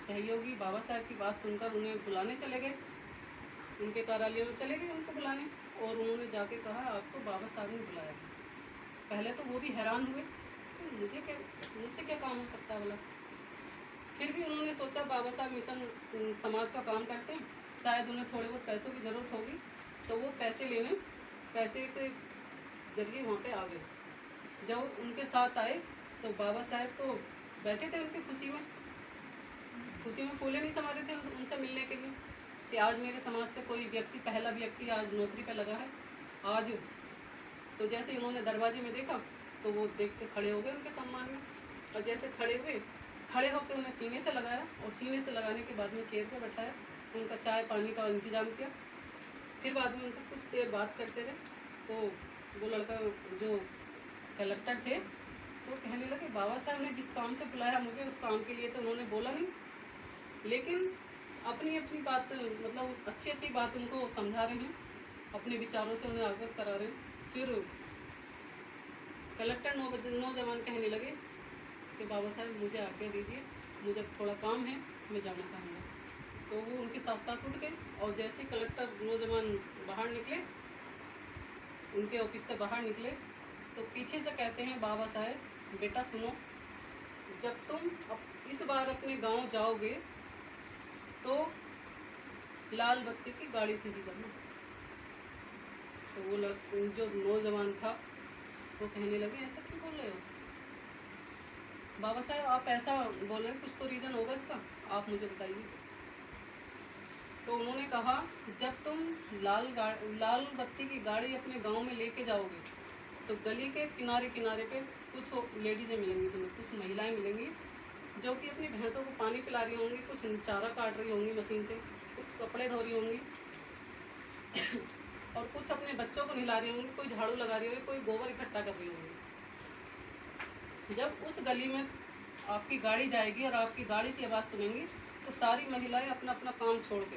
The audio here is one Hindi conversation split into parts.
सहयोगी बाबा साहब की बात सुनकर उन्हें बुलाने चले गए, उनके कार्यालय में चले गए उनको बुलाने, और उन्होंने जाके कहा आपको बाबा साहब ने बुलाया। पहले तो वो भी हैरान हुए, मुझसे क्या काम हो सकता है बोला। फिर भी उन्होंने सोचा बाबा साहब मिशन समाज का काम करते हैं, शायद उन्हें थोड़े बहुत पैसों की ज़रूरत होगी, तो वो पैसे के जरिए वहाँ पे आ गए। जब उनके साथ आए तो बाबा साहब तो बैठे थे उनकी खुशी में फूले नहीं समा रहे थे उनसे मिलने के लिए कि आज मेरे समाज से कोई व्यक्ति, पहला व्यक्ति आज नौकरी पे लगा है आज। तो जैसे उन्होंने दरवाजे में देखा तो वो देख के खड़े हो गए उनके सम्मान में, और जैसे खड़े होकर उन्हें सीने से लगाया, और सीने से लगाने के बाद में चेयर पर बैठाया, उनका चाय पानी का इंतज़ाम किया। फिर बाद में उनसे कुछ देर बात करते रहे, तो वो लड़का जो कलेक्टर थे तो कहने लगे बाबा साहब ने जिस काम से बुलाया मुझे, उस काम के लिए तो उन्होंने बोला नहीं, लेकिन अपनी बात, मतलब अच्छी बात उनको समझा रहे हैं, अपने विचारों से उन्हें अवगत करा रहे हैं। फिर कलेक्टर नौजवान कहने लगे कि बाबा साहब मुझे आज्ञा दीजिए, मुझे थोड़ा काम है, मैं जाना चाहूँगा। तो वो उनके साथ साथ उठ गए, और जैसे कलेक्टर नौजवान बाहर निकले, उनके ऑफिस से बाहर निकले, तो पीछे से कहते हैं बाबा साहब बेटा सुनो, जब तुम इस बार अपने गांव जाओगे तो लाल बत्ती की गाड़ी से ही जाना। तो वो जो नौजवान था वो कहने लगे ऐसा क्यों बोल रहे हो बाबा साहब, आप ऐसा बोल रहे हैं, कुछ तो रीज़न होगा इसका, आप मुझे बताइए। तो उन्होंने कहा जब तुम लाल बत्ती की गाड़ी अपने गांव में लेके जाओगे तो गली के किनारे पे कुछ लेडीज़ें मिलेंगी, तुम्हें कुछ महिलाएं मिलेंगी जो कि अपनी भैंसों को पानी पिला रही होंगी, कुछ चारा काट रही होंगी मशीन से, कुछ कपड़े धो रही होंगी और कुछ अपने बच्चों को नहला रही होंगी, कोई झाड़ू लगा रही होगी, कोई गोबर इकट्ठा कर रही होंगी। जब उस गली में आपकी गाड़ी जाएगी और आपकी गाड़ी की आवाज़ सुनेंगी तो सारी महिलाएं अपना अपना काम छोड़ के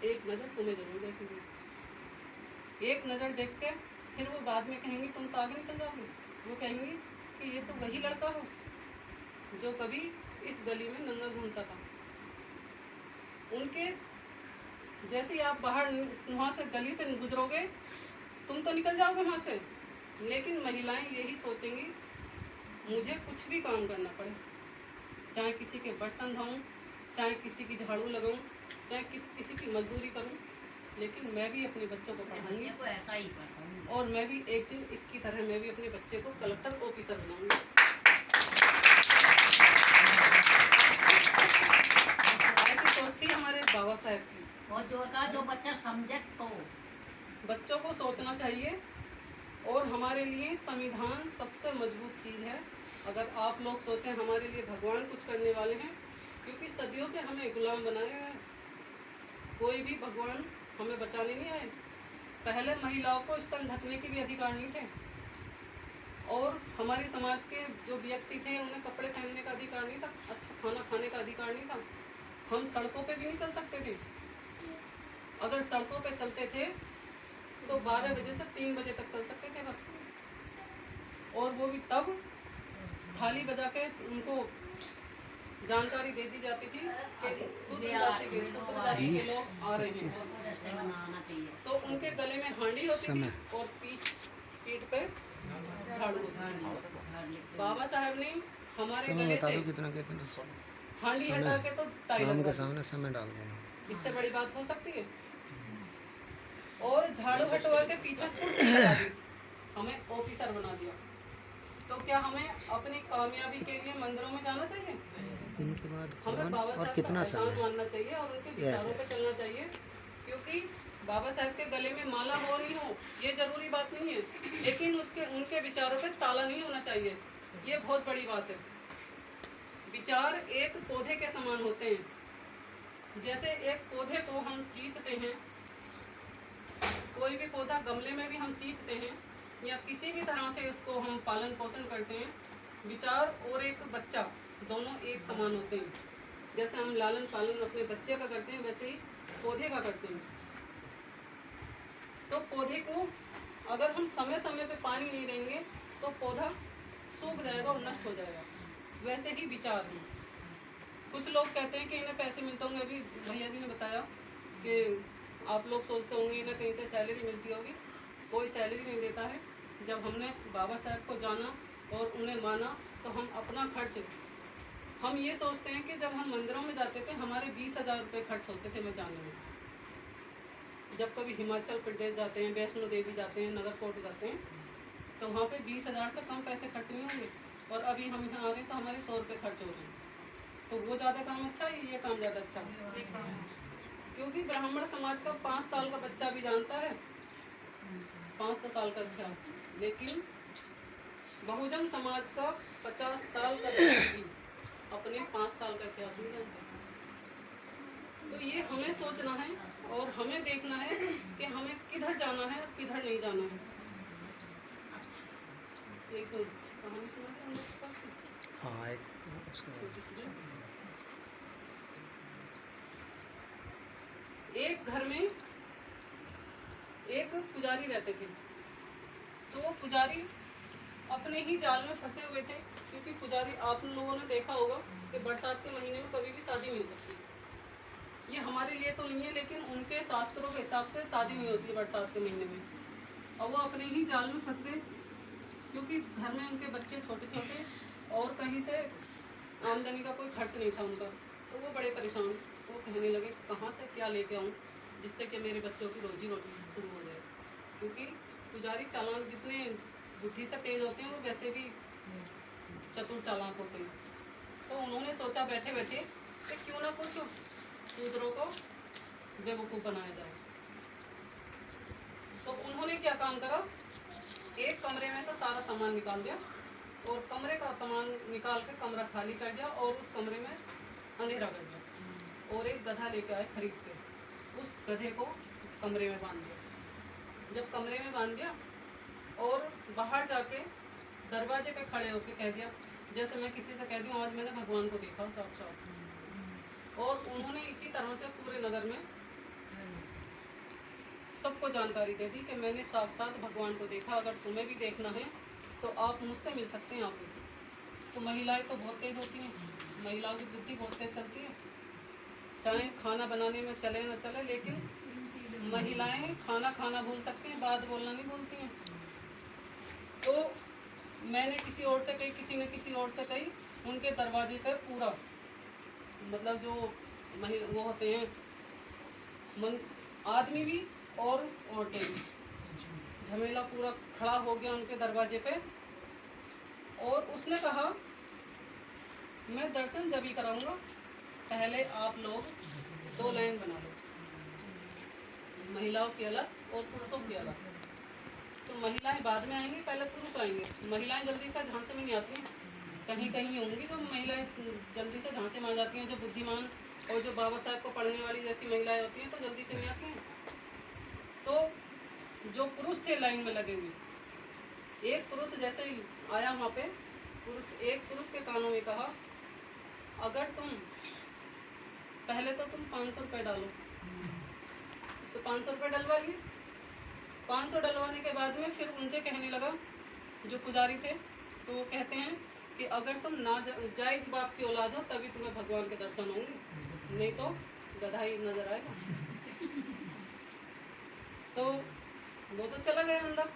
एक नज़र तुम्हें ज़रूर देखेंगी। एक नज़र देख के फिर वो बाद में कहेंगी तुम तो आगे निकल जाओगे, वो कहेंगी कि ये तो वही लड़का हो जो कभी इस गली में नंगा घूमता था। उनके जैसे ही आप बाहर वहाँ से गली से गुजरोगे तुम तो निकल जाओगे वहाँ से, लेकिन महिलाएं यही सोचेंगी मुझे कुछ भी काम करना पड़े, चाहे किसी के बर्तन धोऊं, चाहे किसी की झाड़ू लगाऊं, चाहे किसी की मजदूरी करूं, लेकिन मैं भी अपने बच्चों को पढ़ाऊंगी ऐसा ही करता, और मैं भी एक दिन इसकी तरह मैं भी अपने बच्चे को कलेक्टर ऑफिसर बनाऊंगी। ऐसी सोचती हमारे बाबा साहब की। बहुत जोर का, जो बच्चा समझे तो बच्चों को सोचना चाहिए, और हमारे लिए संविधान सबसे मजबूत चीज़ है। अगर आप लोग सोचें हमारे लिए भगवान कुछ करने वाले हैं, क्योंकि सदियों से हमें गुलाम बनाए हुए हैं, कोई भी भगवान हमें बचाने नहीं आए। पहले महिलाओं को स्तन ढकने के भी अधिकार नहीं थे, और हमारे समाज के जो व्यक्ति थे उन्हें कपड़े पहनने का अधिकार नहीं था, अच्छा खाना खाने का अधिकार नहीं था। हम सड़कों पे भी नहीं चल सकते थे, अगर सड़कों पे चलते थे तो 12 बजे से 3 बजे तक चल सकते थे बस, और वो भी तब थाली बजा के उनको जानकारी दे दी जाती थी कि शूद्र जाति के लोग आ रहे हैं, तो उनके गले में हांडी होती थी और पीठ पे झाड़ू होती थी। बाबा साहब ने हमारे गले से कितना हांडी हटा के तो टाइम के सामने समय डाल देना, इससे बड़ी बात हो सकती है। और झाड़ू हटवा के पीछे कुर्सी लगा दी, हमें ऑफिसर बना दिया। तो क्या हमें अपनी कामयाबी के लिए मंदिरों में जाना चाहिए? इनके बाद हमें बाबा साहब का एहसान मानना चाहिए और उनके विचारों पे चलना चाहिए, क्योंकि बाबा साहब के गले में माला हो नहीं हो ये जरूरी बात नहीं है, लेकिन उनके विचारों पे ताला नहीं होना चाहिए, ये बहुत बड़ी बात है। विचार एक पौधे के समान होते हैं, जैसे एक पौधे को हम सींचते हैं, कोई भी पौधा गमले में भी हम सींचते हैं या किसी भी तरह से उसको हम पालन पोषण करते हैं, विचार और एक बच्चा दोनों एक समान होते हैं। जैसे हम लालन पालन अपने बच्चे का करते हैं वैसे ही पौधे का करते हैं। तो पौधे को अगर हम समय समय पे पानी नहीं देंगे तो पौधा सूख जाएगा और नष्ट हो जाएगा, वैसे ही विचार हैं। कुछ लोग कहते हैं कि इन्हें पैसे मिलते होंगे। अभी भैया जी ने बताया कि आप लोग सोचते होंगे इन्हें कहीं से सैलरी मिलती होगी, कोई सैलरी नहीं देता है। जब हमने बाबा साहब को जाना और उन्हें माना तो हम अपना खर्च, हम ये सोचते हैं कि जब हम मंदिरों में जाते थे हमारे 20,000 रुपये खर्च होते थे मैं जाने में। जब कभी हिमाचल प्रदेश जाते हैं, वैष्णो देवी जाते हैं, नगरकोट जाते हैं, तो वहाँ पे 20,000 से कम पैसे खर्च नहीं होंगे। और अभी हम यहाँ आ रहे हैं तो हमारे 100 रुपये खर्च हो रहे हैं। तो वो ज़्यादा काम अच्छा है, ये काम ज़्यादा अच्छा है? क्योंकि ब्राह्मण समाज का 5 साल का बच्चा भी जानता है 500 साल का इतिहास, लेकिन बहुजन समाज का 50 साल का बच्चा भी अपने 5 साल का इतिहास नहीं जानता। तो ये हमें सोचना है और हमें देखना है कि हमें किधर जाना है और किधर नहीं जाना है। एक कहानी सुना था हम लोग के पास में? हाँ एक उसका छोटी सी। एक घर में एक पुजारी रहते थे। तो वो पुजारी अपने ही जाल में फंसे हुए थे, क्योंकि पुजारी, आप लोगों ने देखा होगा कि बरसात के महीने में कभी भी शादी नहीं हो सकती। ये हमारे लिए तो नहीं है, लेकिन उनके शास्त्रों के हिसाब से शादी नहीं होती है बरसात के महीने में। और वो अपने ही जाल में फंस गए, क्योंकि घर में उनके बच्चे छोटे छोटे और कहीं से आमदनी का कोई खर्च नहीं था उनका। तो वो बड़े परेशान, वो कहने लगे कहाँ से क्या लेके आऊँ जिससे कि मेरे बच्चों की रोजी रोटी शुरू हो जाए। क्योंकि पुजारी चालाक, जितने बुद्धि से तेज होते हैं वो वैसे भी चतुर चालाक होते हैं। तो उन्होंने सोचा बैठे बैठे कि क्यों ना कुछ शूद्रों को बेवकूफ़ बनाया जाए। तो उन्होंने क्या काम करा, एक कमरे में से सारा सामान निकाल दिया और कमरे का सामान निकाल के कमरा खाली कर दिया और उस कमरे में अंधेरा कर दिया और एक गधा लेकर आए खरीद के, उस गधे को कमरे में बांध दिया। जब कमरे में बांध दिया और बाहर जाके दरवाजे पे खड़े होके कह दिया, जैसे मैं किसी से कह दूँ आज मैंने भगवान को देखा साक्षात। और उन्होंने इसी तरह से पूरे नगर में सबको जानकारी दे दी कि मैंने साक्षात भगवान को देखा, अगर तुम्हें भी देखना है तो आप मुझसे मिल सकते हैं आके। तो महिलाएं तो बहुत तेज होती हैं, महिलाओं की बुद्धि बहुत तेज चलती है, चाहे खाना बनाने में चले ना चले, लेकिन महिलाएं खाना भूल सकती हैं, बात बोलना नहीं भूलती हैं। तो मैंने किसी और से कही, किसी ने किसी और से कही, उनके दरवाजे पर पूरा, मतलब जो वो होते हैं आदमी भी और औरतें भी, झमेला पूरा खड़ा हो गया उनके दरवाजे पे। और उसने कहा मैं दर्शन जब ही कराऊंगा, पहले आप लोग 2 लाइन बना लो, महिलाओं की अलग और पुरुषों की अलग। तो महिलाएं बाद में आएंगी, पहले पुरुष आएंगे। महिलाएं जल्दी से झांसे में नहीं आती हैं, कहीं कहीं होंगी जो महिलाएं जल्दी से झांसे में आ जाती हैं, जो बुद्धिमान और जो बाबा साहब को पढ़ने वाली जैसी महिलाएं होती हैं तो जल्दी से नहीं आती हैं। तो जो पुरुष थे लाइन में लगे हुए, एक पुरुष जैसे ही आया वहाँ पे, एक पुरुष के कानों में कहा अगर तुम पहले तो तुम 500 रुपये डालो। तो 500 रुपये डलवा लिए। 500 डलवाने के बाद में फिर उनसे कहने लगा, जो पुजारी थे, तो वो कहते हैं कि अगर तुम ना जायज बाप की औलाद हो तभी तुम्हें भगवान के दर्शन होंगे, नहीं तो गधा ही नजर आएगा। तो वो तो चला गया अंदर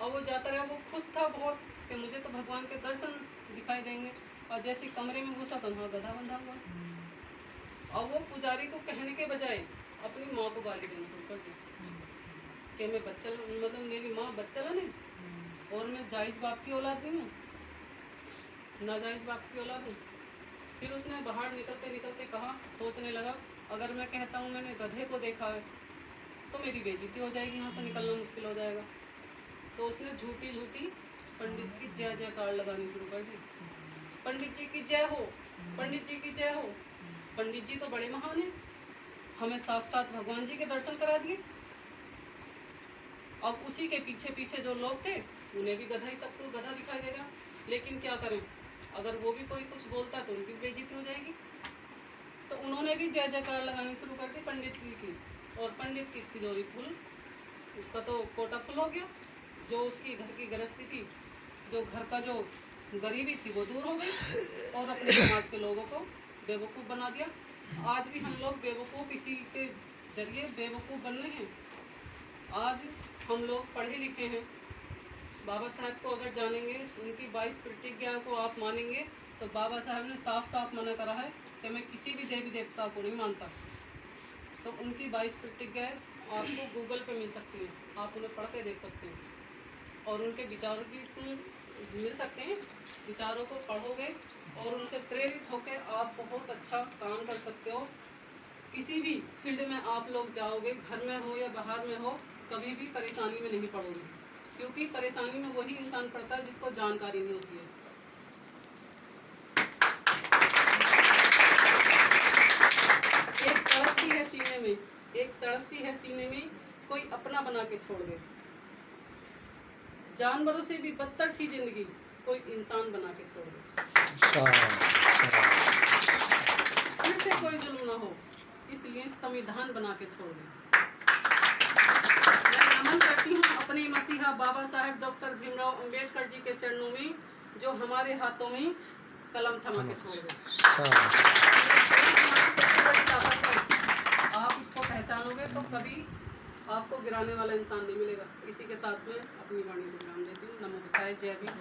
और वो जाता रहा। वो खुश था बहुत कि मुझे तो भगवान के दर्शन दिखाई देंगे। और जैसे कमरे में घुसा तो वहाँ गधा बंधा हुआ। और वो पुजारी को कहने के बजाय अपनी माँ को गाली देना शुरू कर दी कि मैं बच्चा, मतलब मेरी माँ बच्चा नहीं और मैं जायज बाप की औलाद नहीं हूँ, नाजायज बाप की औलाद हूँ। फिर उसने बाहर निकलते निकलते कहा, सोचने लगा अगर मैं कहता हूँ मैंने गधे को देखा है तो मेरी बेइज्जती हो जाएगी, यहाँ से निकलना मुश्किल हो जाएगा। तो उसने झूठी झूठी पंडित की जय जयकार लगानी शुरू कर दी। पंडित जी की जय हो, पंडित जी की जय हो। पंडित जी तो बड़े महान हैं, हमें साक्षात भगवान जी के दर्शन करा दिए। अब उसी के पीछे पीछे जो लोग थे उन्हें भी गधा ही, सबको गधा दिखाई देगा। लेकिन क्या करें, अगर वो भी कोई कुछ बोलता तो उनकी बेइज्जती हो जाएगी। तो उन्होंने भी जय जयकार लगानी शुरू कर दी पंडित जी की। और पंडित की तिजोरी फुल, उसका तो कोटा फुल हो गया। जो उसकी घर की गृहस्थी थी, जो घर का जो गरीबी थी वो दूर हो गई और अपने समाज के लोगों को बेवकूफ़ बना दिया। आज भी हम लोग बेवकूफ़ इसी के जरिए बेवकूफ़ बन रहे हैं। आज हम लोग पढ़े लिखे हैं, बाबा साहब को अगर जानेंगे, उनकी 22 प्रतिज्ञा को आप मानेंगे, तो बाबा साहब ने साफ साफ मना करा है कि मैं किसी भी देवी देवता को नहीं मानता। तो उनकी 22 प्रतिज्ञाएँ आपको गूगल पे मिल सकती हैं, आप उन्हें पढ़ के देख सकते हैं और उनके विचारों भी मिल सकते हैं। विचारों को पढ़ोगे और उनसे प्रेरित होकर आप बहुत अच्छा काम कर सकते हो। किसी भी फील्ड में आप लोग जाओगे, घर में हो या बाहर में हो, कभी भी परेशानी में नहीं पड़ोगे, क्योंकि परेशानी में वही इंसान पड़ता है जिसको जानकारी नहीं होती है। एक तड़प सी है सीने में, एक तड़प सी है सीने में, कोई अपना बना के छोड़ दे। जानवरों से भी बदतर थी जिंदगी, कोई इंसान बना के छोड़ दे। फिर से कोई जुल्म ना हो, इसलिए संविधान बना के छोड़ दे। मैं नमन करती हूँ अपने मसीहा बाबा साहेब डॉक्टर भीमराव अंबेडकर जी के चरणों में, जो हमारे हाथों में कलम थमा के छोड़ गए। सबसे बड़ी ताकत है, आप इसको पहचानोगे तो कभी आपको गिराने वाला इंसान नहीं मिलेगा। इसी के साथ में अपनी वाणी को विराम देती हूँ। नमो बुद्धाय, जय भीम।